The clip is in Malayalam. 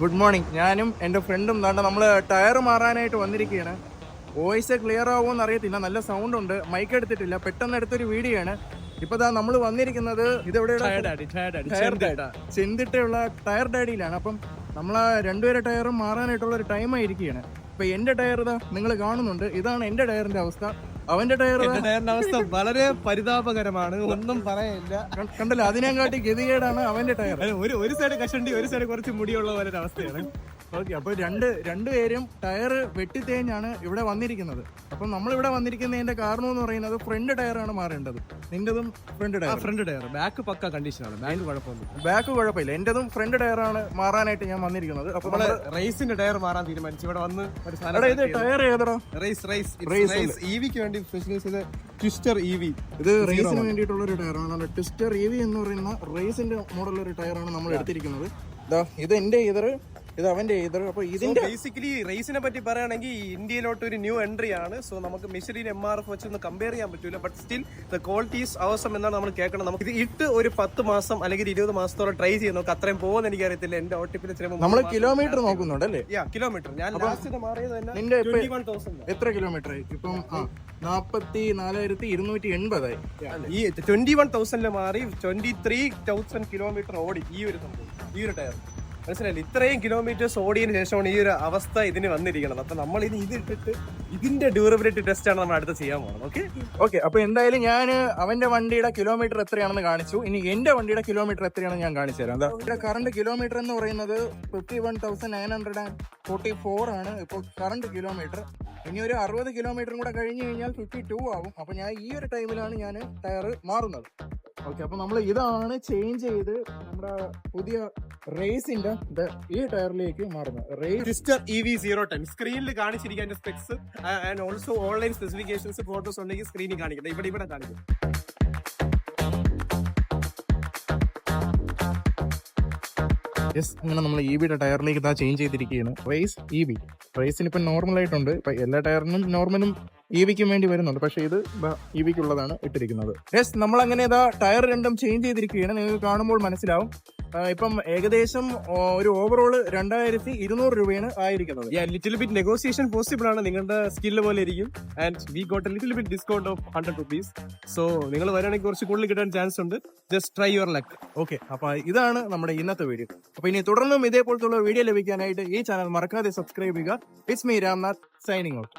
Good morning. ഞാനും എൻ്റെ ഫ്രണ്ടും ദാണ്ട് നമ്മൾ ടയർ മാറാനായിട്ട് വന്നിരിക്കുകയാണ്. വോയിസ് ക്ലിയർ ആവുമെന്ന് അറിയത്തില്ല, നല്ല സൗണ്ട് ഉണ്ട്. മൈക്ക് എടുത്തിട്ടില്ല, പെട്ടെന്ന് എടുത്തൊരു വീഡിയോ ആണ്. ഇപ്പൊ നമ്മൾ വന്നിരിക്കുന്നത് ചെന്തിട്ടുള്ള ടയർ ഡാഡിയിലാണ്. അപ്പം നമ്മൾ രണ്ടുപേരെ ടയറും മാറാനായിട്ടുള്ള ഒരു ടൈം ആയിരിക്കുകയാണ്. ഇപ്പൊ എന്റെ ടയർ ഇതാ നിങ്ങൾ കാണുന്നുണ്ട്. ഇതാണ് എന്റെ ടയറിന്റെ അവസ്ഥ. അവന്റെ ടയറിന്റെ അവസ്ഥ വളരെ പരിതാപകരമാണ്, ഒന്നും പറയാനില്ല. കണ്ടല്ലോ, അതിനെക്കാട്ടി ഗതികേടാണ് അവന്റെ ടയർ. ഒരു സൈഡ് കഷണ്ടി, ഒരു സൈഡ് കുറച്ച് മുടിയുള്ള പോലെ അവസ്ഥയാണ്. ഓക്കെ, അപ്പൊ രണ്ടുപേരും ടയർ വെട്ടിത്തേഞ്ഞാണ് ഇവിടെ വന്നിരിക്കുന്നത്. അപ്പം നമ്മളിവിടെ വന്നിരിക്കുന്നതിന്റെ കാരണം എന്ന് പറയുന്നത് ഫ്രണ്ട് ടയറാണ് മാറേണ്ടത്. നിന്റെതും ഫ്രണ്ട് ടയർ ബാക്ക് പക്ക കണ്ടീഷനാണ്, ബാക്ക് കുഴപ്പമില്ല. എന്റെതും ഫ്രണ്ട് ടയറാണ് മാറാനായിട്ട് ഞാൻ വന്നിരിക്കുന്നത്. അപ്പൊ നമ്മള് റേസിന്റെ ടയർ മാറാൻ തീരുമാനിച്ചു. ഇവിടെ വന്ന് ഇത് ടയർ ഏതാ? ഇവിക്ക് വേണ്ടി സ്പെഷ്യലൈസ് ചെയ്ത ട്വിസ്റ്റർ ഇവി. ഇത് റേസിന് വേണ്ടിയിട്ടുള്ള ഒരു ടയറാണ്. ട്വിസ്റ്റർ ഇവി എന്ന് പറയുന്ന റേസിന്റെ മോഡലൊരു ടയറാണ് നമ്മൾ എടുത്തിരിക്കുന്നത്. ഇത് എന്റെ ഇത് അവന്റെ അപ്പൊ ഇതിന്റെ ബേസിക്കലി റേസിനെ പറ്റി പറയുകയാണെങ്കിൽ ഇന്ത്യയിലോട്ട് ഒരു ന്യൂ എൻട്രി ആണ്. സോ നമുക്ക് മെഷീൻ MRF വെച്ചൊന്ന് കമ്പയർ ചെയ്യാൻ പറ്റൂല. But still the quality is awesome എന്നാണ് നമ്മൾ കേൾക്കണം. നമുക്ക് ഇത് ഇട്ട് ഒരു 10 മാസം അല്ലെങ്കിൽ 20 മാസത്തോളം ട്രൈ ചെയ്ത് നോക്കാം. അത്രയും പോകുന്ന എനിക്കറിയത്തില്ല. എന്റെ ഓട്ടിപ്പിന് നമ്മൾ കിലോമീറ്റർ നോക്കുന്നുണ്ടല്ലേ? കിലോമീറ്റർ ഞാൻ ലാസ്റ്റ് മാറിയത് തന്നെ നിന്റെ 21,000. എത്ര കിലോമീറ്റർ ആയി ഇപ്പം? 44,280 ആയി. ഈ 21,000 മാറി 23,000 കിലോമീറ്റർ ഓടി ഈ ഒരു സംഭവം, ഈ ഒരു ടയർ. മനസ്സിലായില്ലേ? ഇത്രയും കിലോമീറ്റേഴ്സ് ഓടിയതിനു ശേഷമാണ് ഈ ഒരു അവസ്ഥ ഇതിന് വന്നിരിക്കുന്നത്. അപ്പൊ നമ്മൾ ഇനി ഇതിട്ടിട്ട് ഇതിന്റെ ഡ്യൂറബിലിറ്റി ടെസ്റ്റ് ആണ് നമ്മൾ അടുത്ത് ചെയ്യാൻ പോകുന്നത്. ഓക്കെ. അപ്പൊ എന്തായാലും ഞാൻ അവന്റെ വണ്ടിയുടെ കിലോമീറ്റർ എത്രയാണെന്ന് കാണിച്ചു. ഇനി എന്റെ വണ്ടിയുടെ കിലോമീറ്റർ എത്രയാണെന്ന് ഞാൻ കാണിച്ചു തരാം. ഇവിടെ കറണ്ട് കിലോമീറ്റർ എന്ന് പറയുന്നത് 51,944 ആണ് ഇപ്പൊ കറണ്ട് കിലോമീറ്റർ. ഇനി ഒരു 60 കിലോമീറ്ററും കൂടെ കഴിഞ്ഞു കഴിഞ്ഞാൽ 52 ആവും. അപ്പൊ ഞാൻ ഈ ഒരു ടൈമിലാണ് ഞാൻ ടയർ മാറുന്നത്. ഓക്കെ, അപ്പൊ നമ്മൾ ഇതാണ് ചേഞ്ച് ചെയ്ത് നമ്മുടെ പുതിയ റേസിന്റെ ഈ ടയറിലേക്ക് മാറുന്നത്. ട്വിസ്റ്റർ EV010 സ്ക്രീനിൽ കാണിച്ചിരിക്കുന്ന specs and also online specifications photos ഉണ്ടെങ്കിൽ സ്ക്രീനിൽ കാണിക്കട്ടെ. ഇവിടെ കാണിക്കും. അങ്ങനെ നമ്മൾ EVയുടെ ടയറിലേക്ക് ചേഞ്ച് ചെയ്തിരിക്കുകയാണ്. റേസിന് ഇപ്പം നോർമൽ ആയിട്ടുണ്ട്. ഇപ്പൊ എല്ലാ ടയറിനും നോർമലും EVക്കും വേണ്ടി വരുന്നുണ്ട്. പക്ഷെ ഇത് EVക്കുള്ളതാണ് ഇട്ടിരിക്കുന്നത്. നമ്മൾ അങ്ങനെ ടയർ രണ്ടും ചേഞ്ച് ചെയ്തിരിക്കുകയാണ്. നിങ്ങൾക്ക് കാണുമ്പോൾ മനസ്സിലാവും. ഇപ്പം ഏകദേശം ഒരു ഓവറോൾ 2,200 രൂപയാണ് ആയിരിക്കുന്നത്. ലിറ്റിൽ ബിറ്റ് നെഗോസിയേഷൻ പോസിബിൾ ആണ്. നിങ്ങളുടെ സ്കില്ല് പോലെ ഇരിക്കും. And we got A little bit discount of 100 rupees. So നിങ്ങൾ വരാണെങ്കിൽ കുറച്ച് കൂടുതൽ കിട്ടാൻ ചാൻസ് ഉണ്ട്. Just try your luck. Okay, അപ്പൊ ഇതാണ് നമ്മുടെ ഇന്നത്തെ വീഡിയോ. അപ്പൊ ഇനി തുടർന്നും ഇതേപോലത്തുള്ള വീഡിയോ ലഭിക്കാനായിട്ട് ഈ ചാനൽ മറക്കാതെ സബ്സ്ക്രൈബ് ചെയ്യുക. It's me Ramnath signing out.